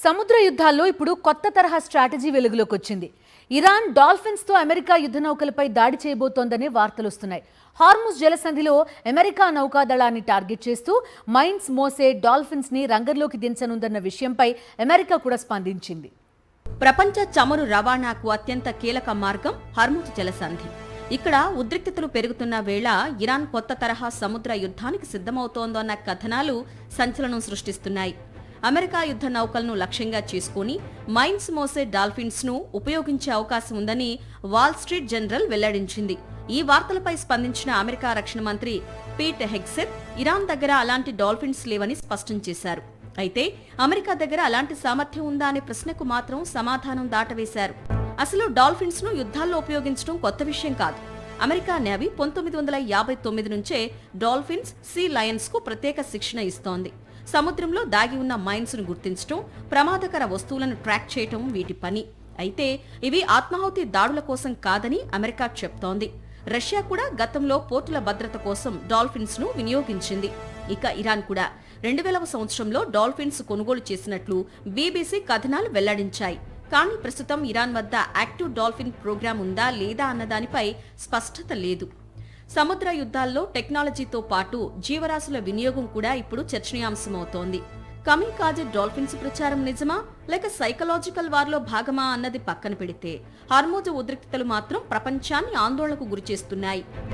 సముద్ర యుద్ధాల్లో ఇప్పుడు కొత్త తరహా స్ట్రాటజీ వెలుగులోకి వచ్చింది. ఇరాన్ డాల్ఫిన్స్ తో అమెరికా యుద్ధ నౌకలపై దాడి చేయబోతోందనే వార్తలు వస్తున్నాయి. హార్ముజ్ జలసంధిలో అమెరికా నౌకాదళాన్ని టార్గెట్ చేస్తూ మైన్స్ మోసే డాల్ఫిన్స్ ని రంగంలోకి దించనుందన్న విషయంపై అమెరికా కూడా స్పందించింది. ప్రపంచ చమురు రవాణాకు అత్యంత కీలక మార్గం హార్ముజ్ జలసంధి. ఇక్కడ ఉద్రిక్తతలు పెరుగుతున్న వేళ ఇరాన్ కొత్త తరహా సముద్ర యుద్ధానికి సిద్ధమవుతోందన్న కథనాలు సంచలనం సృష్టిస్తున్నాయి. అమెరికా యుద్ధ నౌకలను లక్ష్యంగా చేసుకుని మైన్స్ మోసే డాల్ఫిన్స్ ను ఉపయోగించే అవకాశం ఉందని వాల్ స్ట్రీట్ జర్నల్ వెల్లడించింది. ఈ వార్తలపై స్పందించిన అమెరికా రక్షణ మంత్రి పీట్ హెగ్సెత్ ఇరాన్ దగ్గర అలాంటి డాల్ఫిన్స్ లేవని స్పష్టం చేశారు. అయితే అమెరికా దగ్గర అలాంటి సామర్థ్యం ఉందా అనే ప్రశ్నకు మాత్రం సమాధానం దాటవేశారు. అసలు డాల్ఫిన్స్ ను యుద్ధాల్లో ఉపయోగించడం కొత్త విషయం కాదు. అమెరికా నేవీ 1959 నుంచే డాల్ఫిన్స్, సీ లయన్స్ కు ప్రత్యేక శిక్షణ ఇస్తోంది. సముద్రంలో దాగి ఉన్న మైన్స్ ను గుర్తించడం, ప్రమాదకర వస్తువులను ట్రాక్ చేయటం వీటి పని. అయితే ఇవి ఆత్మాహుతి దాడుల కోసం కాదని అమెరికా చెప్తోంది. రష్యా కూడా గతంలో పోర్టుల భద్రత కోసం డాల్ఫిన్స్ ను వినియోగించింది. ఇక ఇరాన్ కూడా 2000వ సంవత్సరంలో డాల్ఫిన్స్ కొనుగోలు చేసినట్లు బీబీసీ కథనాలు వెల్లడించాయి. కానీ ప్రస్తుతం ఇరాన్ వద్ద యాక్టివ్ డాల్ఫిన్ ప్రోగ్రాం ఉందా లేదా అన్నదానిపై స్పష్టత లేదు. సముద్ర యుద్ధాల్లో టెక్నాలజీతో పాటు జీవరాశుల వినియోగం కూడా ఇప్పుడు చర్చనీయాంశమవుతోంది. కమికాజే డాల్ఫిన్స్ ప్రచారం నిజమా లేక సైకలాజికల్ వార్లో భాగమా అన్నది పక్కన పెడితే హార్ముజ్ ఉద్రిక్తతలు మాత్రం ప్రపంచాన్ని ఆందోళనకు గురిచేస్తున్నాయి.